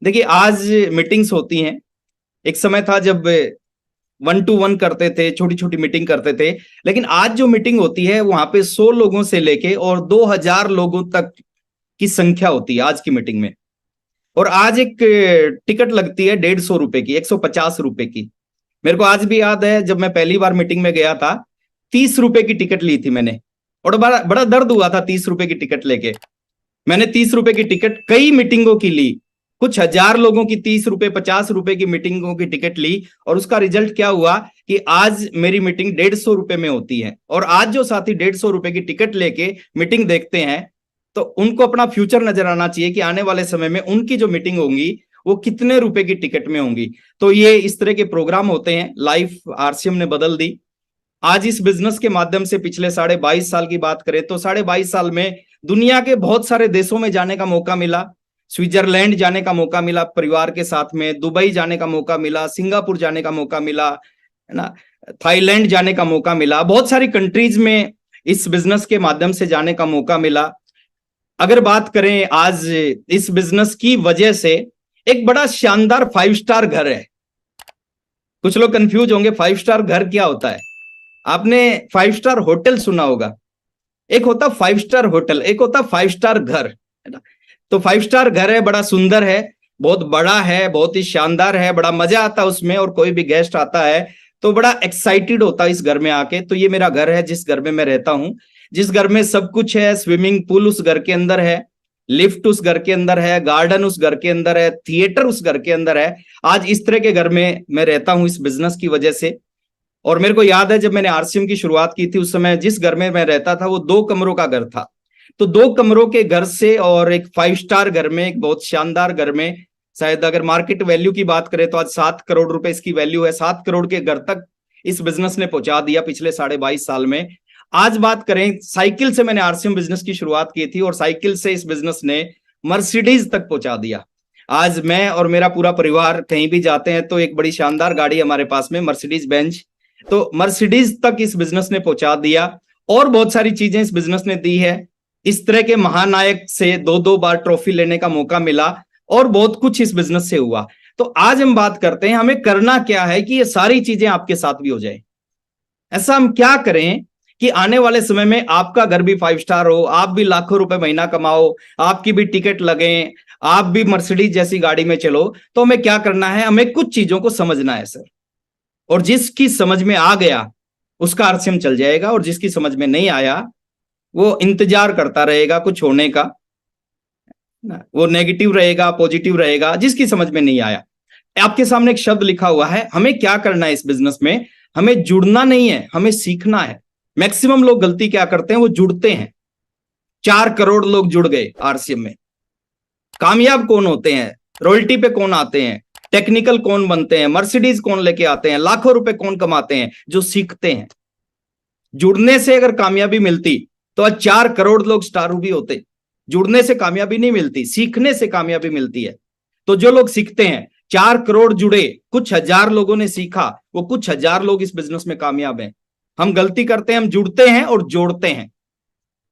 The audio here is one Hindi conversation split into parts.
देखिए, आज मीटिंग्स होती हैं। एक समय था जब 1-to-1 करते थे, छोटी छोटी मीटिंग करते थे। लेकिन आज जो मीटिंग होती है वहां पे 100 लोगों से लेके और 2000 लोगों तक की संख्या होती है आज की मीटिंग में। और आज एक टिकट लगती है 150 रुपए की, 150 रुपए की। मेरे को आज भी याद है, जब मैं पहली बार मीटिंग में गया था, 30 रुपए की टिकट ली थी मैंने। और बड़ा बड़ा दर्द हुआ था 30 रुपए की टिकट लेके। मैंने 30 रुपए की टिकट कई मीटिंगों की ली, कुछ हजार लोगों की 30 रुपए 50 रुपए की मीटिंगों की टिकट ली। और उसका रिजल्ट क्या हुआ कि आज मेरी मीटिंग 150 रुपए में होती है। और आज जो साथी 150 रुपए की टिकट लेके मीटिंग देखते हैं, तो उनको अपना फ्यूचर नजर आना चाहिए कि आने वाले समय में उनकी जो मीटिंग होंगी वो कितने रुपए की टिकट में होंगी। तो ये इस तरह के प्रोग्राम होते हैं। लाइफ आरसीएम ने बदल दी। आज इस बिजनेस के माध्यम से पिछले 22.5 साल की बात करें तो 22.5 साल में दुनिया के बहुत सारे देशों में जाने का मौका मिला। स्विट्जरलैंड जाने का मौका मिला परिवार के साथ में, दुबई जाने का मौका मिला, सिंगापुर जाने का मौका मिला, है ना, थाईलैंड जाने का मौका मिला। बहुत सारी कंट्रीज में इस बिजनेस के माध्यम से जाने का मौका मिला। अगर बात करें आज इस बिजनेस की वजह से एक बड़ा शानदार 5 स्टार घर है। कुछ लोग कंफ्यूज होंगे 5 स्टार घर क्या होता है। आपने 5 स्टार होटल सुना होगा, एक होता 5 स्टार होटल, एक होता 5 स्टार घर, है ना। तो 5 स्टार घर है, बड़ा सुंदर है, बहुत बड़ा है, बहुत ही शानदार है, बड़ा मजा आता है उसमें। और कोई भी गेस्ट आता है तो बड़ा एक्साइटेड होता है इस घर में आके। तो ये मेरा घर है जिस घर में मैं रहता हूं, जिस घर में सब कुछ है। स्विमिंग पूल उस घर के अंदर है, लिफ्ट उस घर के अंदर है, गार्डन उस घर के अंदर है, थिएटर उस घर के अंदर है। आज इस तरह के घर में मैं रहता हूं इस बिजनेस की वजह से। और मेरे को याद है जब मैंने आरसीएम की शुरुआत की थी, उस समय जिस घर में मैं रहता था वो 2 कमरों का घर था। तो 2 कमरों के घर से और एक 5 स्टार घर में, एक बहुत शानदार घर में, शायद अगर मार्केट वैल्यू की बात करें तो आज 7 करोड़ रुपए इसकी वैल्यू है। 7 करोड़ के घर तक इस बिजनेस ने पहुंचा दिया पिछले 22.5 साल में। आज बात करें, साइकिल से मैंने आरसीएम बिजनेस की शुरुआत की थी और साइकिल से इस बिजनेस ने मर्सिडीज तक पहुंचा दिया। आज मैं और मेरा पूरा परिवार कहीं भी जाते हैं तो एक बड़ी शानदार गाड़ी हमारे पास में, मर्सिडीज बेंज। तो मर्सिडीज तक इस बिजनेस ने पहुंचा दिया। और बहुत सारी चीजें इस बिजनेस ने दी है। इस तरह के महानायक से 2-2 बार ट्रॉफी लेने का मौका मिला और बहुत कुछ इस बिजनेस से हुआ। तो आज हम बात करते हैं हमें करना क्या है कि ये सारी चीजें आपके साथ भी हो जाए। ऐसा हम क्या करें कि आने वाले समय में आपका घर भी 5 स्टार हो, आप भी लाखों रुपए महीना कमाओ, आपकी भी टिकट लगे, आप भी मर्सिडीज जैसी गाड़ी में चलो। तो हमें क्या करना है, हमें कुछ चीजों को समझना है सर। और जिसकी समझ में आ गया उसका आरसीएम चल जाएगा, और जिसकी समझ में नहीं आया वो इंतजार करता रहेगा कुछ होने का। वो नेगेटिव रहेगा, पॉजिटिव रहेगा, जिसकी समझ में नहीं आया। आपके सामने एक शब्द लिखा हुआ है, हमें क्या करना है इस बिजनेस में। हमें जुड़ना नहीं है, हमें सीखना है। मैक्सिमम लोग गलती क्या करते हैं, वो जुड़ते हैं। 4 करोड़ लोग जुड़ गए आरसीएम में। कामयाब कौन होते हैं, रॉयल्टी पे कौन आते हैं, टेक्निकल कौन बनते हैं, मर्सिडीज कौन लेके आते हैं, लाखों रुपए कौन कमाते हैं, जो सीखते हैं। जुड़ने से अगर कामयाबी मिलती तो आज 4 करोड़ लोग स्टार भी होते। जुड़ने से कामयाबी नहीं मिलती, सीखने से कामयाबी मिलती है। तो जो लोग सीखते हैं, 4 करोड़ जुड़े, कुछ हजार लोगों ने सीखा, वो कुछ हजार लोग इस बिजनेस में कामयाब हैं। हम गलती करते हैं, हम जुड़ते हैं और जोड़ते हैं,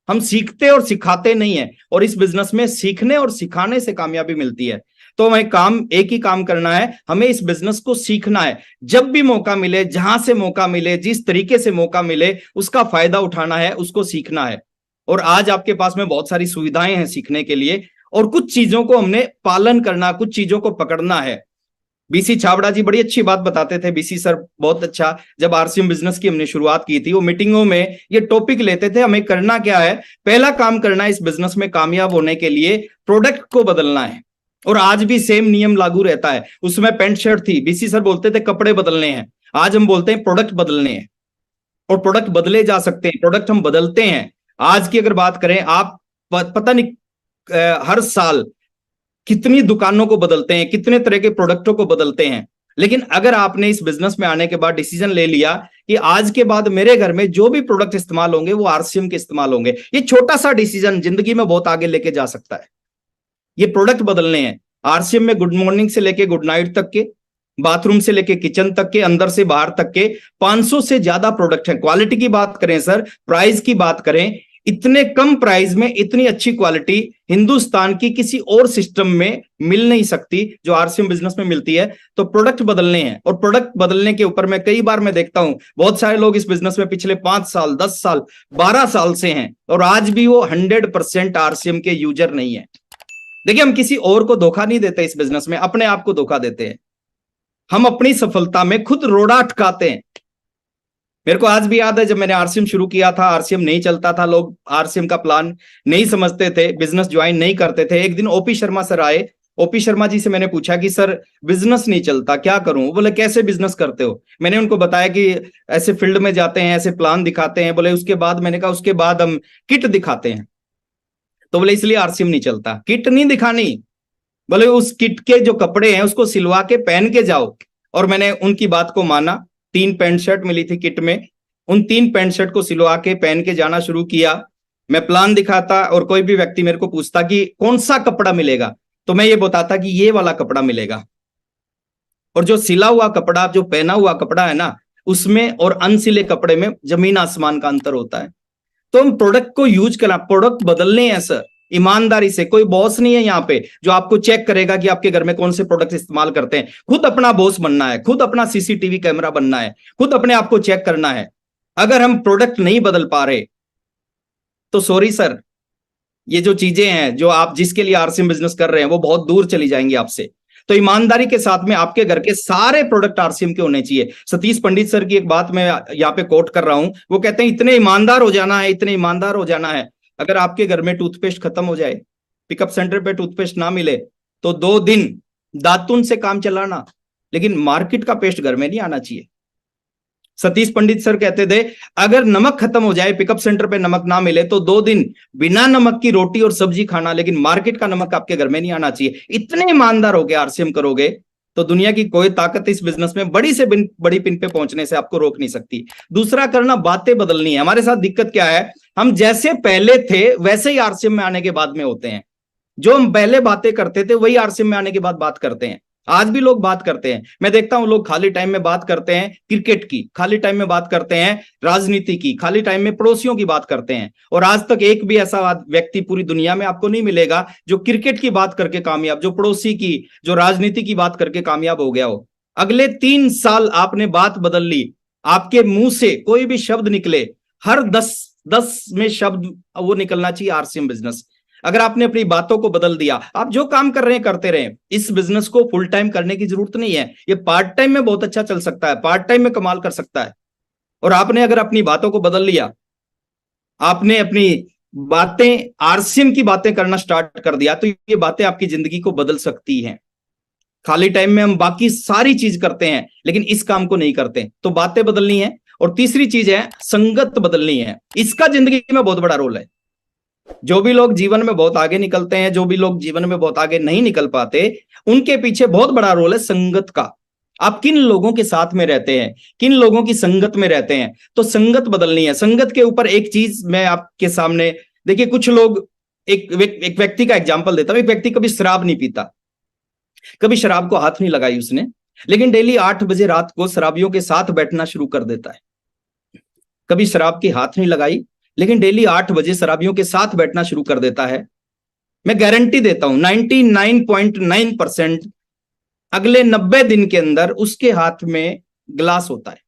हम सीखते और सिखाते नहीं है। और इस बिजनेस में सीखने और सिखाने से कामयाबी मिलती है। तो हमें काम, एक ही काम करना है, हमें इस बिजनेस को सीखना है। जब भी मौका मिले, जहां से मौका मिले, जिस तरीके से मौका मिले, उसका फायदा उठाना है, उसको सीखना है। और आज आपके पास में बहुत सारी सुविधाएं हैं सीखने के लिए, और कुछ चीजों को हमने पालन करना, कुछ चीजों को पकड़ना है। बीसी छाबड़ा जी बड़ी अच्छी बात बताते थे, बीसी सर बहुत अच्छा। जब आरसीएम बिजनेस की हमने शुरुआत की थी, वो मीटिंगों में ये टॉपिक लेते थे, हमें करना क्या है। पहला काम करना है इस बिजनेस में कामयाब होने के लिए, प्रोडक्ट को बदलना है। और आज भी सेम नियम लागू रहता है। उसमें पैंट शर्ट थी, बीसी सर बोलते थे कपड़े बदलने हैं, आज हम बोलते हैं प्रोडक्ट बदलने हैं। और प्रोडक्ट बदले जा सकते हैं, प्रोडक्ट हम बदलते हैं। आज की अगर बात करें, आप पता नहीं हर साल कितनी दुकानों को बदलते हैं, कितने तरह के प्रोडक्टों को बदलते हैं। लेकिन अगर आपने इस बिजनेस में आने के बाद डिसीजन ले लिया कि आज के बाद मेरे घर में जो भी प्रोडक्ट इस्तेमाल होंगे वो आरसीएम के इस्तेमाल होंगे, ये छोटा सा डिसीजन जिंदगी में बहुत आगे लेके जा सकता है। ये प्रोडक्ट बदलने हैं। आरसीएम में गुड मॉर्निंग से लेके गुड नाइट तक के, बाथरूम से लेके किचन तक के, अंदर से बाहर तक के 500 से ज्यादा प्रोडक्ट हैं। क्वालिटी की बात करें सर, प्राइस की बात करें, इतने कम प्राइस में इतनी अच्छी क्वालिटी हिंदुस्तान की किसी और सिस्टम में मिल नहीं सकती जो आरसीएम बिजनेस में मिलती है। तो प्रोडक्ट बदलने हैं, और प्रोडक्ट बदलने के ऊपर मैं कई बार मैं देखता हूं बहुत सारे लोग इस बिजनेस में पिछले 5 साल 10 साल 12 साल से हैं और आज भी वो 100% आरसीएम के यूजर नहीं है। देखिए, हम किसी और को धोखा नहीं देते इस बिजनेस में, अपने आप को धोखा देते हैं। हम अपनी सफलता में खुद रोड़ा अटकाते हैं। मेरे को आज भी याद है जब मैंने आरसीएम शुरू किया था, आरसीएम नहीं चलता था, लोग आरसीएम का प्लान नहीं समझते थे, बिजनेस ज्वाइन नहीं करते थे। एक दिन ओपी शर्मा सर आए। ओपी शर्मा जी से मैंने पूछा कि सर बिजनेस नहीं चलता, क्या करूं? बोले कैसे बिजनेस करते हो? मैंने उनको बताया कि ऐसे फील्ड में जाते हैं, ऐसे प्लान दिखाते हैं। बोले उसके बाद? मैंने कहा उसके बाद हम किट दिखाते हैं। तो बोले इसलिए आरसीएम नहीं चलता। किट नहीं दिखानी, बोले उस किट के जो कपड़े हैं उसको सिलवा के पहन के जाओ। और मैंने उनकी बात को माना। 3 पैंट शर्ट मिली थी किट में, उन 3 पैंट शर्ट को सिलवा के पहन के जाना शुरू किया। मैं प्लान दिखाता और कोई भी व्यक्ति मेरे को पूछता कि कौन सा कपड़ा मिलेगा, तो मैं ये बताता कि ये वाला कपड़ा मिलेगा। और जो सिला हुआ कपड़ा, जो पहना हुआ कपड़ा है ना, उसमें और अनसिले कपड़े में जमीन आसमान का अंतर होता है। तो हम प्रोडक्ट को यूज करना, प्रोडक्ट बदलने हैं सर ईमानदारी से। कोई बॉस नहीं है यहाँ पे जो आपको चेक करेगा कि आपके घर में कौन से प्रोडक्ट इस्तेमाल करते हैं। खुद अपना बॉस बनना है, खुद अपना सीसीटीवी कैमरा बनना है, खुद अपने आप को चेक करना है। अगर हम प्रोडक्ट नहीं बदल पा रहे तो सॉरी सर, ये जो चीजें हैं जो आप जिसके लिए आरसीएम बिजनेस कर रहे हैं वो बहुत दूर चली जाएंगी आपसे। तो ईमानदारी के साथ में आपके घर के सारे प्रोडक्ट आरसीएम के होने चाहिए। सतीश पंडित सर की एक बात मैं यहाँ पे कोट कर रहा हूं, वो कहते हैं इतने ईमानदार हो जाना है, इतने ईमानदार हो जाना है, अगर आपके घर में टूथपेस्ट खत्म हो जाए, पिकअप सेंटर पे टूथपेस्ट ना मिले, तो 2 दिन दातुन से काम चलाना, लेकिन मार्केट का पेस्ट घर में नहीं आना चाहिए। सतीश पंडित सर कहते थे अगर नमक खत्म हो जाए, पिकअप सेंटर पे नमक ना मिले, तो 2 दिन बिना नमक की रोटी और सब्जी खाना, लेकिन मार्केट का नमक आपके घर में नहीं आना चाहिए। इतने ईमानदार होकर आरसीएम करोगे तो दुनिया की कोई ताकत इस बिजनेस में बड़ी से बड़ी पिन पे पहुंचने से आपको रोक नहीं सकती। दूसरा करना, बातें बदलनी है। हमारे साथ दिक्कत क्या है, हम जैसे पहले थे वैसे ही आरसीएम में आने के बाद में होते हैं। जो हम पहले बातें करते थे वही आरसीएम में आने के बाद बात करते हैं। आज भी लोग बात करते हैं, मैं देखता हूं लोग खाली टाइम में बात करते हैं क्रिकेट की, खाली टाइम में बात करते हैं राजनीति की, खाली टाइम में पड़ोसियों की बात करते हैं। और आज तक एक भी ऐसा व्यक्ति पूरी दुनिया में आपको नहीं मिलेगा जो क्रिकेट की बात करके कामयाब, जो पड़ोसी की, जो राजनीति की बात करके कामयाब हो गया हो। अगले 3 साल आपने बात बदल ली, आपके मुंह से कोई भी शब्द निकले, हर 10 में शब्द वो निकलना चाहिए आरसीएम बिजनेस। अगर आपने अपनी बातों को बदल दिया, आप जो काम कर रहे हैं करते रहे। इस बिजनेस को फुल टाइम करने की जरूरत नहीं है, ये पार्ट टाइम में बहुत अच्छा चल सकता है, पार्ट टाइम में कमाल कर सकता है। और आपने अगर अपनी बातों को बदल लिया, आपने अपनी बातें आरसीएम की बातें करना स्टार्ट कर दिया, तो ये बातें आपकी जिंदगी को बदल सकती हैं। खाली टाइम में हम बाकी सारी चीज करते हैं लेकिन इस काम को नहीं करते, तो बातें बदलनी है। और तीसरी चीज है संगत बदलनी है। इसका जिंदगी में बहुत बड़ा रोल है। जो भी लोग जीवन में बहुत आगे निकलते हैं, जो भी लोग जीवन में बहुत आगे नहीं निकल पाते, उनके पीछे बहुत बड़ा रोल है संगत का। आप किन लोगों के साथ में रहते हैं, किन लोगों की संगत में रहते हैं, तो संगत बदलनी है। संगत के ऊपर एक चीज मैं आपके सामने, देखिए कुछ लोग, एक व्यक्ति का एग्जाम्पल देता हूं। एक व्यक्ति कभी शराब नहीं पीता, कभी शराब को हाथ नहीं लगाई उसने, लेकिन डेली 8 बजे रात को शराबियों के साथ बैठना शुरू कर देता है। कभी शराब की हाथ नहीं लगाई, लेकिन डेली 8 बजे शराबियों के साथ बैठना शुरू कर देता है। मैं गारंटी देता हूं 99.9% अगले 90 दिन के अंदर उसके हाथ में ग्लास होता है।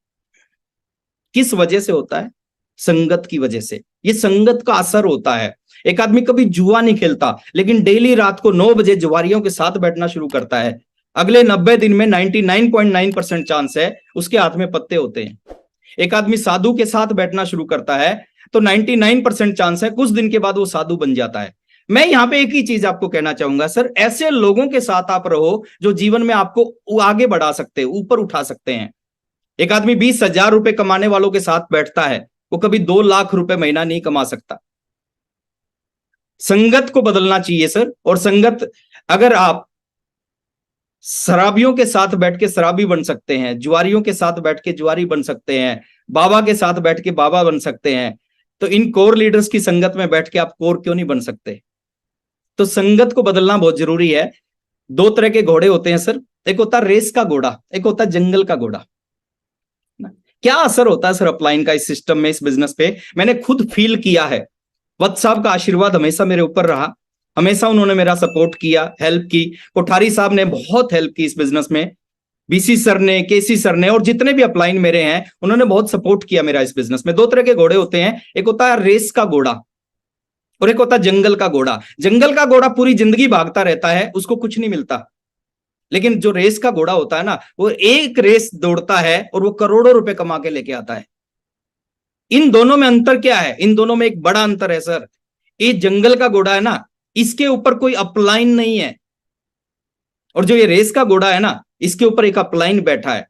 किस वजह से होता है? संगत की वजह से। ये संगत का असर होता है। एक आदमी कभी जुआ नहीं खेलता, लेकिन डेली रात को 9 बजे जुआरियों के साथ बैठना शुरू करता है। अगले 90 दिन में 99.9% चांस है उसके हाथ में पत्ते होते हैं। एक आदमी साधु के साथ बैठना शुरू करता है तो 99% चांस है कुछ दिन के बाद वो साधु बन जाता है। मैं यहां पे एक ही चीज आपको कहना चाहूंगा सर, ऐसे लोगों के साथ आप रहो जो जीवन में आपको आगे बढ़ा सकते हैं, ऊपर उठा सकते हैं। एक आदमी 20,000 रुपए कमाने वालों के साथ बैठता है, वो कभी 2 लाख रुपए महीना नहीं कमा सकता। संगत को बदलना चाहिए सर। और संगत, अगर आप शराबियों के साथ बैठ के शराबी बन सकते हैं, जुआरियों के साथ बैठ के जुआरी बन सकते हैं, बाबा के साथ बैठ के बाबा बन सकते हैं, तो इन कोर लीडर्स की संगत में बैठ के आप कोर क्यों नहीं बन सकते? तो संगत को बदलना बहुत जरूरी है। 2 तरह के घोड़े होते हैं सर, एक होता है रेस का घोड़ा, एक होता है जंगल का घोड़ा। क्या असर होता है सर अपलाइन का इस सिस्टम में, इस बिजनेस पे? मैंने खुद फील किया है। वत्स साहब का आशीर्वाद हमेशा मेरे ऊपर रहा, हमेशा उन्होंने मेरा सपोर्ट किया, हेल्प की। कोठारी साहब ने बहुत हेल्प की इस बिजनेस में, बीसी सर ने, केसी सर ने, और जितने भी अपलाइन मेरे हैं उन्होंने बहुत सपोर्ट किया मेरा इस बिजनेस में। दो तरह के घोड़े होते हैं, एक होता है रेस का घोड़ा और एक होता है जंगल का घोड़ा। जंगल का घोड़ा पूरी जिंदगी भागता रहता है, उसको कुछ नहीं मिलता। लेकिन जो रेस का घोड़ा होता है ना, वो एक रेस दौड़ता है और वो करोड़ों रुपए कमा के लेके आता है। इन दोनों में अंतर क्या है? इन दोनों में एक बड़ा अंतर है सर। ये जंगल का घोड़ा है ना, इसके ऊपर कोई अपलाइन नहीं है, और जो ये रेस का घोड़ा है ना, इसके ऊपर एक अपलाइन बैठा है।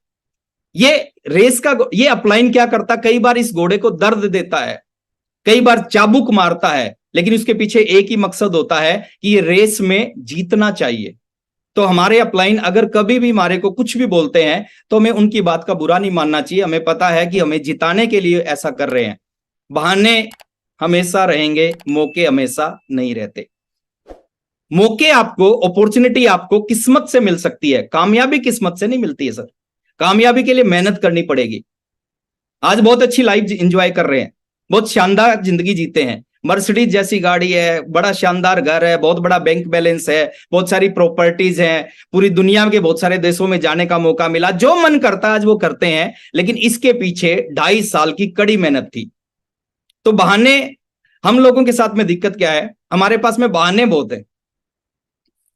ये अपलाइन क्या करता, कई बार इस घोड़े को दर्द देता है, कई बार चाबुक मारता है, लेकिन उसके पीछे एक ही मकसद होता है कि ये रेस में जीतना चाहिए। तो हमारे अपलाइन अगर कभी भी हमारे को कुछ भी बोलते हैं तो हमें उनकी बात का बुरा नहीं मानना चाहिए। हमें पता है कि हमें जिताने के लिए ऐसा कर रहे हैं। बहाने हमेशा रहेंगे, मौके हमेशा नहीं रहते। मौके आपको, अपॉर्चुनिटी आपको किस्मत से मिल सकती है, कामयाबी किस्मत से नहीं मिलती है सर। कामयाबी के लिए मेहनत करनी पड़ेगी। आज बहुत अच्छी लाइफ एंजॉय कर रहे हैं, बहुत शानदार जिंदगी जीते हैं, मर्सिडीज जैसी गाड़ी है, बड़ा शानदार घर है, बहुत बड़ा बैंक बैलेंस है, बहुत सारी प्रॉपर्टीज हैं, पूरी दुनिया के बहुत सारे देशों में जाने का मौका मिला, जो मन करता है आज वो करते हैं। लेकिन इसके पीछे 2.5 साल की कड़ी मेहनत थी। तो बहाने, हम लोगों के साथ में दिक्कत क्या है, हमारे पास में बहाने बहुत है,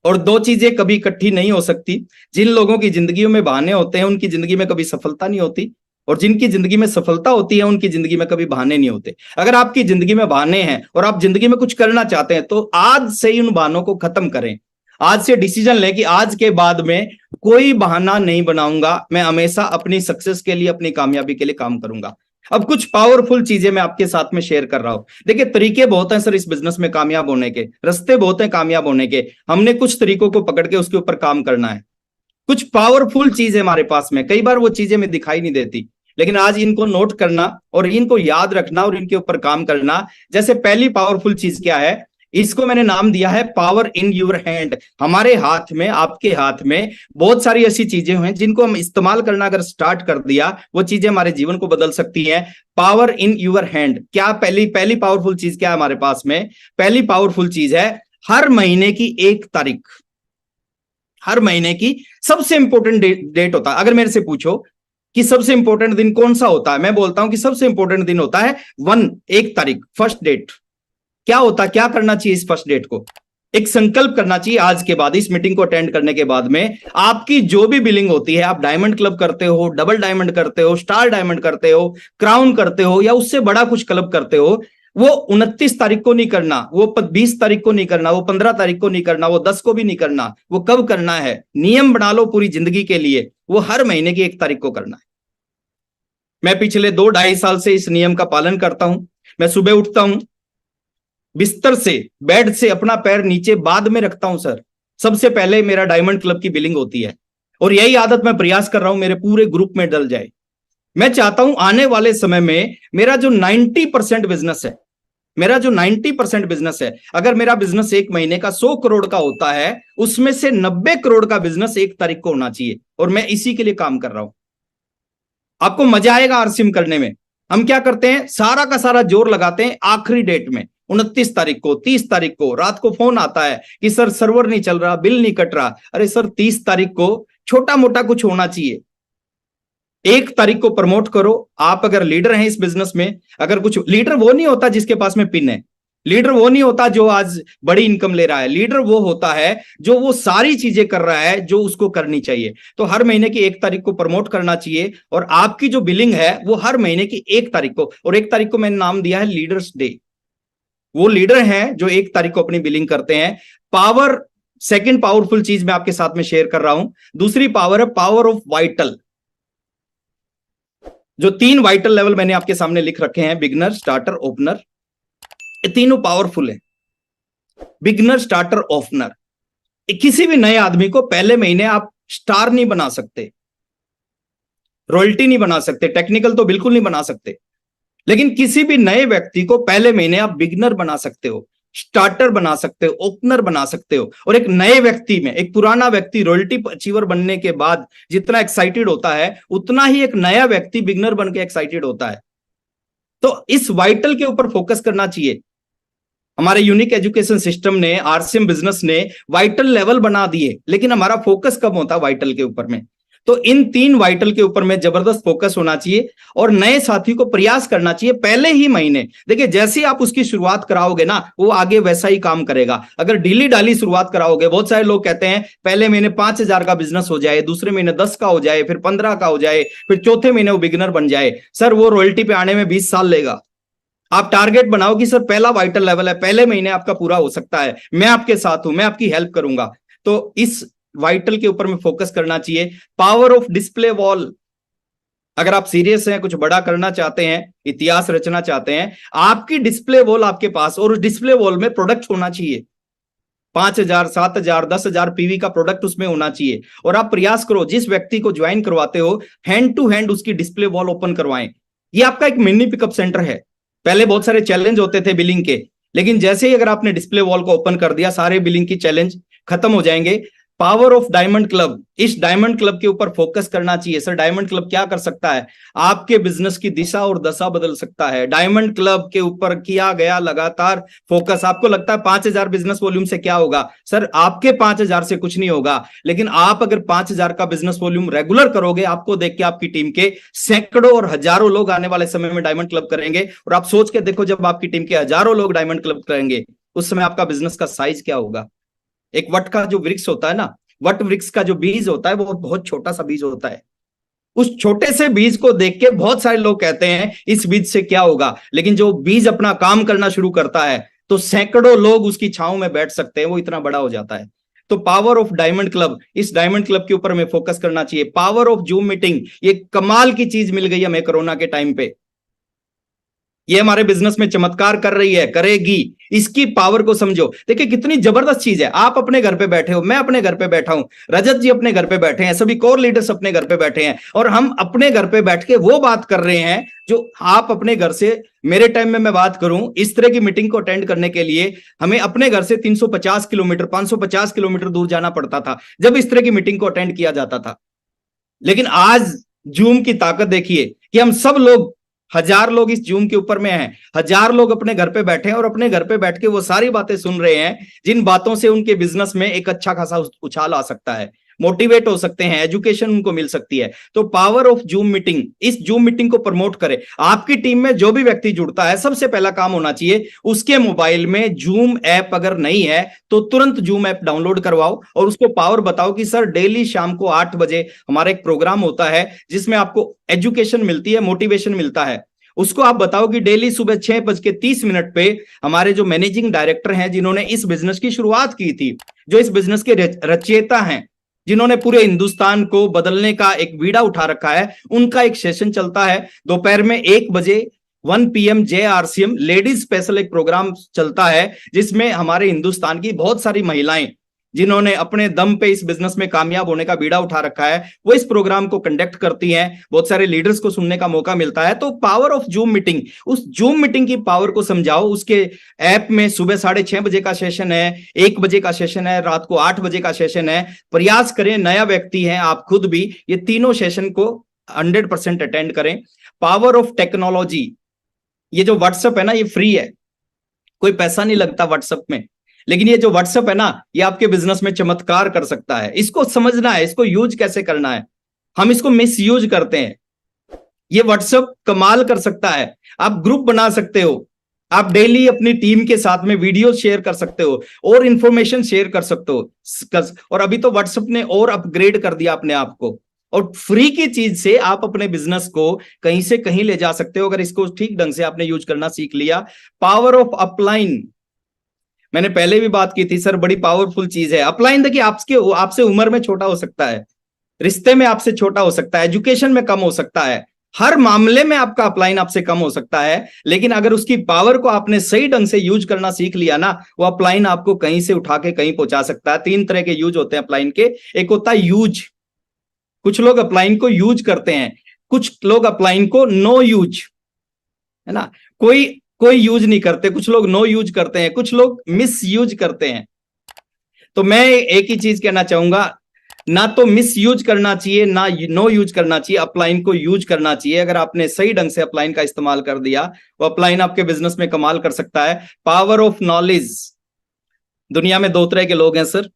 और दो चीजें कभी इकट्ठी नहीं हो सकती। जिन लोगों की जिंदगी में बहाने होते हैं उनकी जिंदगी में कभी सफलता नहीं होती, और जिनकी जिंदगी में सफलता होती है उनकी जिंदगी में कभी बहाने नहीं होते। अगर आपकी जिंदगी में बहाने हैं और आप जिंदगी में कुछ करना चाहते हैं तो आज से ही उन बहानों को खत्म करें। आज से डिसीजन लें कि आज के बाद में कोई बहाना नहीं बनाऊंगा, मैं हमेशा अपनी सक्सेस के लिए, अपनी कामयाबी के लिए काम करूंगा। अब कुछ पावरफुल चीजें मैं आपके साथ में शेयर कर रहा हूं। देखिए, तरीके बहुत हैं सर इस बिजनेस में कामयाब होने के, रास्ते बहुत हैं कामयाब होने के। हमने कुछ तरीकों को पकड़ के उसके ऊपर काम करना है। कुछ पावरफुल चीज है हमारे पास में, कई बार वो चीजें में दिखाई नहीं देती, लेकिन आज इनको नोट करना और इनको याद रखना और इनके ऊपर काम करना। जैसे पहली पावरफुल चीज क्या है, इसको मैंने नाम दिया है पावर इन यूर हैंड। हमारे हाथ में, आपके हाथ में बहुत सारी ऐसी चीजें हैं जिनको हम इस्तेमाल करना अगर स्टार्ट कर दिया, वो चीजें हमारे जीवन को बदल सकती हैं। पावर इन यूर हैंड क्या, पहली पावरफुल चीज क्या है हमारे पास में? पहली पावरफुल चीज है हर महीने की 1 तारीख। हर महीने की सबसे इंपॉर्टेंट डेट होता है। अगर मेरे से पूछो कि सबसे इंपॉर्टेंट दिन कौन सा होता है, मैं बोलता हूं कि सबसे इंपॉर्टेंट दिन होता है 1 तारीख, फर्स्ट डेट। क्या होता, क्या करना चाहिए इस फर्स्ट डेट को? एक संकल्प करना चाहिए आज के बाद, इस मीटिंग को अटेंड करने के बाद में, आपकी जो भी बिलिंग होती है, आप डायमंड क्लब करते हो, डबल डायमंड करते हो, स्टार डायमंड करते हो, क्राउन करते हो, या उससे बड़ा कुछ क्लब करते हो, वो 29 तारीख को नहीं करना, वो 20 तारीख को नहीं करना, वो 15 तारीख को नहीं करना, वो 10 को भी नहीं करना। वो कब करना है? नियम बना लो पूरी जिंदगी के लिए, वो हर महीने की 1 तारीख को करना है। मैं पिछले 2-2.5 साल से इस नियम का पालन करता हूं। मैं सुबह उठता हूं, बिस्तर से, बेड से अपना पैर नीचे बाद में रखता हूं सर, सबसे पहले मेरा डायमंड क्लब की बिलिंग होती है। और यही आदत मैं प्रयास कर रहा हूं मेरे पूरे ग्रुप में डल जाए। मैं चाहता हूं आने वाले समय में मेरा जो 90% बिजनेस है, मेरा जो 90% बिजनेस है, अगर मेरा बिजनेस एक महीने का 100 करोड़ का होता है, उसमें से 90 करोड़ का बिजनेस 1 तारीख को होना चाहिए। और मैं इसी के लिए काम कर रहा हूं। आपको मजा आएगा आरसीएम करने में। हम क्या करते हैं, सारा का सारा जोर लगाते हैं आखिरी डेट में, 29 तारीख को, 30 तारीख को। रात को फोन आता है कि सर सर्वर नहीं चल रहा, बिल नहीं कट रहा। अरे सर, 30 तारीख को छोटा मोटा कुछ होना चाहिए। 1 तारीख को प्रमोट करो। आप अगर लीडर हैं इस बिजनेस में, अगर कुछ, लीडर वो नहीं होता जिसके पास में पिन है, लीडर वो नहीं होता जो आज बड़ी इनकम ले रहा है, लीडर वो होता है जो वो सारी चीजें कर रहा है जो उसको करनी चाहिए। तो हर महीने की 1 तारीख को प्रमोट करना चाहिए, और आपकी जो बिलिंग है वो हर महीने की 1 तारीख को। और 1 तारीख को मैंने नाम दिया है लीडर्स डे। वो लीडर हैं जो 1 तारीख को अपनी बिलिंग करते हैं। पावर, सेकंड पावरफुल चीज मैं आपके साथ में शेयर कर रहा हूं। दूसरी पावर है पावर ऑफ वाइटल। जो 3 वाइटल लेवल मैंने आपके सामने लिख रखे हैं, बिगनर, स्टार्टर, ओपनर, ये तीनों पावरफुल है। Beginner, starter, opener. किसी भी नए आदमी को पहले महीने आप स्टार नहीं बना सकते, रॉयल्टी नहीं बना सकते, टेक्निकल तो बिल्कुल नहीं बना सकते, लेकिन किसी भी नए व्यक्ति को पहले महीने आप बिगनर बना सकते हो, स्टार्टर बना सकते हो, ओपनर बना सकते हो। और एक नए व्यक्ति में, एक पुराना व्यक्ति रॉयल्टी अचीवर बनने के बाद जितना एक्साइटेड होता है, उतना ही एक नया व्यक्ति बिगनर बन के एक्साइटेड होता है। तो इस वाइटल के ऊपर फोकस करना चाहिए। हमारे यूनिक एजुकेशन सिस्टम ने, आरसीएम बिजनेस ने वाइटल लेवल बना दिए, लेकिन हमारा फोकस कब होता है वाइटल के ऊपर में। तो इन 3 वाइटल के ऊपर में जबरदस्त फोकस होना चाहिए और नए साथी को प्रयास करना चाहिए पहले ही महीने। देखिए जैसे ही आप उसकी शुरुआत कराओगे ना, वो आगे वैसा ही काम करेगा। अगर ढीली ढाली शुरुआत कराओगे, बहुत सारे लोग कहते हैं पहले महीने 5,000 का बिजनेस हो जाए, दूसरे महीने 10 का हो जाए, फिर 15 का हो जाए, फिर चौथे महीने वो बिगिनर बन जाए। सर वो रॉयल्टी पे आने में 20 साल लेगा। आप टारगेट बनाओ कि सर पहला वाइटल लेवल है, पहले महीने आपका पूरा हो सकता है, मैं आपके साथ हूं, मैं आपकी हेल्प करूंगा। तो इस वाइटल के ऊपर में फोकस करना चाहिए। पावर ऑफ डिस्प्ले वॉल, अगर आप सीरियस हैं, कुछ बड़ा करना चाहते हैं, इतिहास रचना चाहते हैं, आपकी डिस्प्ले वॉल आपके पास, और उस डिस्प्ले वॉल में प्रोडक्ट होना चाहिए। 5,000, 7,000, 10,000 पीवी का प्रोडक्ट उसमें होना चाहिए। और आप प्रयास करो, जिस व्यक्ति को ज्वाइन करवाते हो, हैंड टू हैंड उसकी डिस्प्ले वॉल ओपन करवाएं। ये आपका एक मिनी पिकअप सेंटर है। पहले बहुत सारे चैलेंज होते थे बिलिंग के, लेकिन जैसे ही अगर आपने डिस्प्ले वॉल को ओपन कर दिया, सारे बिलिंग की चैलेंज खत्म हो जाएंगे। पावर ऑफ डायमंड क्लब, इस डायमंड क्लब के ऊपर फोकस करना चाहिए। सर डायमंड क्लब क्या कर सकता है? आपके बिजनेस की दिशा और दशा बदल सकता है। डायमंड क्लब के ऊपर किया गया लगातार फोकस। आपको लगता है 5,000 बिजनेस वॉल्यूम से क्या होगा? सर आपके 5,000 से कुछ नहीं होगा, लेकिन आप अगर 5,000 का बिजनेस वॉल्यूम रेगुलर करोगे, आपको देख के आपकी टीम के सैकड़ों और हजारों लोग आने वाले समय में डायमंड क्लब करेंगे। और आप सोच के देखो, जब आपकी टीम के हजारों लोग डायमंड क्लब करेंगे, उस समय आपका बिजनेस का साइज क्या होगा? एक वट का जो वृक्ष होता है ना, वट वृक्ष का जो बीज होता है, वो बहुत छोटा सा बीज होता है। उस छोटे से बीज को देख के बहुत सारे लोग कहते हैं इस बीज से क्या होगा, लेकिन जो बीज अपना काम करना शुरू करता है, तो सैकड़ों लोग उसकी छांव में बैठ सकते हैं, वो इतना बड़ा हो जाता है। तो पावर ऑफ डायमंड क्लब, इस डायमंड क्लब के ऊपर हमें फोकस करना चाहिए। पावर ऑफ जूम मीटिंग, ये कमाल की चीज मिल गई हमें कोरोना के टाइम पे। ये हमारे बिजनेस में चमत्कार कर रही है, करेगी। इसकी पावर को समझो। देखिए कितनी जबरदस्त चीज है। आप अपने घर पे बैठे हो, मैं अपने घर पे बैठा हूं, रजत जी अपने घर पे बैठे हैं, सभी कोर लीडर्स अपने घर पे बैठे हैं, और हम अपने घर पे बैठ के वो बात कर रहे हैं जो आप अपने घर से, मेरे टाइम में मैं बात करूं, इस तरह की मीटिंग को अटेंड करने के लिए हमें अपने घर से 350 किलोमीटर 550 किलोमीटर दूर जाना पड़ता था, जब इस तरह की मीटिंग को अटेंड किया जाता था। लेकिन आज जूम की ताकत देखिए कि हम सब लोग, 1,000 लोग इस जूम के ऊपर में हैं, 1,000 लोग अपने घर पे बैठे हैं और अपने घर पे बैठ के वो सारी बातें सुन रहे हैं जिन बातों से उनके बिजनेस में एक अच्छा खासा उछाल आ सकता है, मोटिवेट हो सकते हैं, एजुकेशन उनको मिल सकती है। तो पावर ऑफ जूम मीटिंग, इस जूम मीटिंग को प्रमोट करें। आपकी टीम में जो भी व्यक्ति जुड़ता है, सबसे पहला काम होना चाहिए उसके मोबाइल में जूम ऐप अगर नहीं है तो तुरंत जूम ऐप डाउनलोड करवाओ और उसको पावर बताओ कि सर डेली शाम को 8 बजे हमारा एक प्रोग्राम होता है जिसमें आपको एजुकेशन मिलती है, मोटिवेशन मिलता है। उसको आप बताओ कि डेली सुबह 6:30 पे हमारे जो मैनेजिंग डायरेक्टर हैं, जिन्होंने इस बिजनेस की शुरुआत की थी, जो इस बिजनेस के रचयिता हैं, जिन्होंने पूरे हिंदुस्तान को बदलने का एक बीड़ा उठा रखा है, उनका एक सेशन चलता है दोपहर में 1 बजे 1 PM JRCM लेडीज स्पेशल एक प्रोग्राम चलता है, जिसमें हमारे हिंदुस्तान की बहुत सारी महिलाएं जिन्होंने अपने दम पे इस बिजनेस में कामयाब होने का बीड़ा उठा रखा है, वो इस प्रोग्राम को कंडक्ट करती हैं। बहुत सारे लीडर्स को सुनने का मौका मिलता है। तो पावर ऑफ जूम मीटिंग, उस जूम मीटिंग की पावर को समझाओ। उसके ऐप में सुबह 6:30 बजे का सेशन है, 1 बजे का सेशन है, रात को 8 बजे का सेशन है। प्रयास करें, नया व्यक्ति है आप खुद भी, ये तीनों सेशन को 100% अटेंड करें। पावर ऑफ टेक्नोलॉजी, ये जो व्हाट्सएप है ना, ये फ्री है, कोई पैसा नहीं लगता व्हाट्सएप में, लेकिन ये जो व्हाट्सएप है ना, ये आपके बिजनेस में चमत्कार कर सकता है। इसको समझना है, इसको यूज कैसे करना है। हम इसको मिस यूज करते हैं। ये व्हाट्सएप कमाल कर सकता है। आप ग्रुप बना सकते हो, आप डेली अपनी टीम के साथ में वीडियो शेयर कर सकते हो और इंफॉर्मेशन शेयर कर सकते हो। और अभी तो व्हाट्सएप ने और अपग्रेड कर दिया अपने आप को, और फ्री की चीज से आप अपने बिजनेस को कहीं से कहीं ले जा सकते हो, अगर इसको ठीक ढंग से आपने यूज करना सीख लिया। पावर ऑफ अपलाइन, मैंने पहले भी बात की थी सर, बड़ी पावरफुल चीज है अपलाइन। देखिए आपसे उम्र में छोटा हो सकता है, रिश्ते में आपसे छोटा हो सकता है, एजुकेशन में कम हो सकता है, हर मामले में आपका अपलाइन आपसे कम हो सकता है, लेकिन अगर उसकी पावर को आपने सही ढंग से यूज करना सीख लिया ना, वो अपलाइन आपको कहीं से उठा के कहीं पहुंचा सकता है। 3 तरह के यूज होते हैं अपलाइन के। एक होता है यूज, कुछ लोग अपलाइन को यूज करते हैं, कुछ लोग अपलाइन को नो यूज, है ना, कोई यूज नहीं करते, कुछ लोग नो यूज करते हैं, कुछ लोग मिस यूज करते हैं। तो मैं एक ही चीज कहना चाहूंगा, ना तो मिस यूज करना चाहिए, ना नो यूज करना चाहिए, अपलाइन को यूज करना चाहिए। अगर आपने सही ढंग से अपलाइन का इस्तेमाल कर दिया, वो अपलाइन आपके बिजनेस में कमाल कर सकता है। Power of knowledge. दुनिया में दो तरह के लोग हैं सर।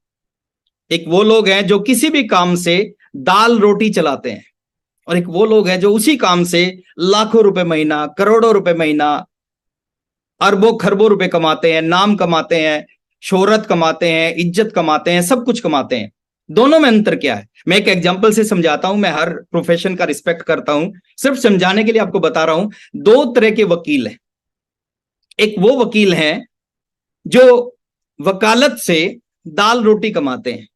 एक वो लोग हैं जो किसी भी काम से दाल रोटी चलाते हैं, और एक वो लोग हैं जो उसी काम से लाखों रुपए महीना, करोड़ों रुपए महीना, अरबों खरबों रुपए कमाते हैं, नाम कमाते हैं, शोहरत कमाते हैं, इज्जत कमाते हैं, सब कुछ कमाते हैं। दोनों में अंतर क्या है? मैं एक एग्जांपल से समझाता हूं। मैं हर प्रोफेशन का रिस्पेक्ट करता हूं, सिर्फ समझाने के लिए आपको बता रहा हूं। दो तरह के वकील हैं। एक वो वकील हैं जो वकालत से दाल रोटी कमाते हैं।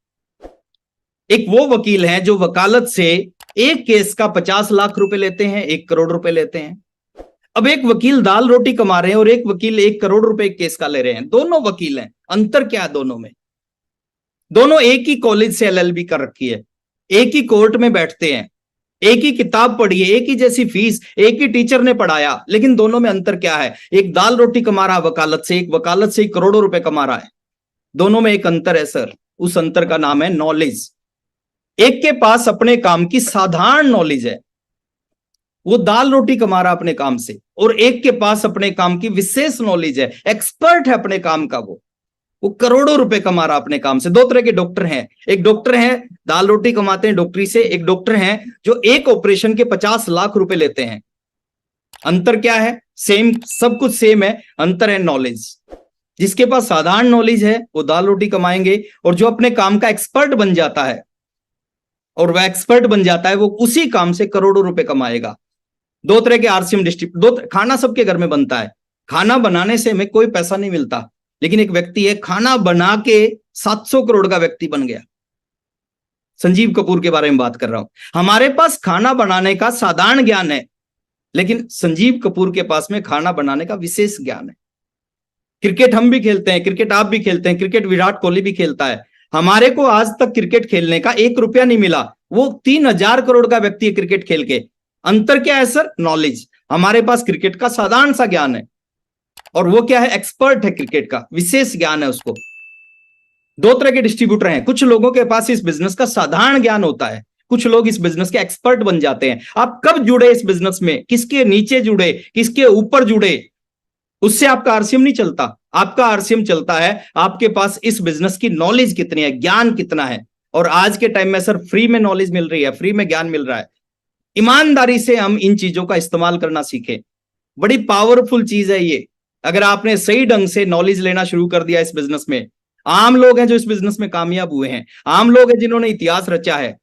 एक वो वकील हैं जो वकालत से एक केस का 50 लाख रुपए लेते हैं, 1 करोड़ रुपए लेते हैं। अब एक वकील दाल रोटी कमा रहे हैं और एक वकील 1 करोड़ रुपए केस का ले रहे हैं। दोनों वकील हैं, अंतर क्या है दोनों में? दोनों एक ही कॉलेज से एलएलबी कर रखी है, एक ही कोर्ट में बैठते हैं, एक ही किताब पढ़ी है, एक ही जैसी फीस, एक ही टीचर ने पढ़ाया, लेकिन दोनों में अंतर क्या है? एक दाल रोटी कमा रहा है वकालत से, एक वकालत से करोड़ों रुपए कमा रहा है। दोनों में एक अंतर है सर, उस अंतर का नाम है नॉलेज। एक के पास अपने काम की साधारण नॉलेज है, वो दाल रोटी कमा रहा अपने काम से, और एक के पास अपने काम की विशेष नॉलेज है, एक्सपर्ट है अपने काम का, वो करोड़ों रुपए कमा रहा अपने काम से। दो तरह के डॉक्टर हैं। एक डॉक्टर है दाल रोटी कमाते हैं डॉक्टरी से, एक डॉक्टर हैं जो एक ऑपरेशन के 50 लाख रुपए लेते हैं। अंतर क्या है? सेम, सब कुछ सेम है, अंतर है नॉलेज। जिसके पास साधारण नॉलेज है वो दाल रोटी कमाएंगे, और जो अपने काम का एक्सपर्ट बन जाता है, और वह एक्सपर्ट बन जाता है, वो उसी काम से करोड़ों रुपए कमाएगा। दो तरह के आरसीएम डिस्ट्रीब्यूट। खाना सबके घर में बनता है, खाना बनाने से हमें कोई पैसा नहीं मिलता, लेकिन एक व्यक्ति है खाना बना के 700 करोड़ का व्यक्ति बन गया। संजीव कपूर के बारे में बात कर रहा हूं। हमारे पास खाना बनाने का साधारण ज्ञान है, लेकिन संजीव कपूर के पास में खाना बनाने का विशेष ज्ञान है। क्रिकेट हम भी खेलते हैं, क्रिकेट आप भी खेलते हैं, क्रिकेट विराट कोहली भी खेलता है। हमारे को आज तक क्रिकेट खेलने का 1 रुपया नहीं मिला, वो 3000 करोड़ का व्यक्ति है क्रिकेट खेल के। अंतर क्या है सर? नॉलेज। हमारे पास क्रिकेट का साधारण सा ज्ञान है, और वो क्या है? एक्सपर्ट है, क्रिकेट का विशेष ज्ञान है उसको। दो तरह के डिस्ट्रीब्यूटर हैं। कुछ लोगों के पास इस बिजनेस का साधारण ज्ञान होता है, कुछ लोग इस बिजनेस के एक्सपर्ट बन जाते हैं। आप कब जुड़े इस बिजनेस में, किसके नीचे जुड़े, किसके ऊपर जुड़े, उससे आपका आरसीएम नहीं चलता। आपका आरसीएम चलता है आपके पास इस बिजनेस की नॉलेज कितनी है, ज्ञान कितना है। और आज के टाइम में सर फ्री में नॉलेज मिल रही है, फ्री में ज्ञान मिल रहा है। ईमानदारी से हम इन चीजों का इस्तेमाल करना सीखें, बड़ी पावरफुल चीज है ये। अगर आपने सही ढंग से नॉलेज लेना शुरू कर दिया इस बिजनेस में, आम लोग हैं जो इस बिजनेस में कामयाब हुए हैं, आम लोग हैं जिन्होंने इतिहास रचा है।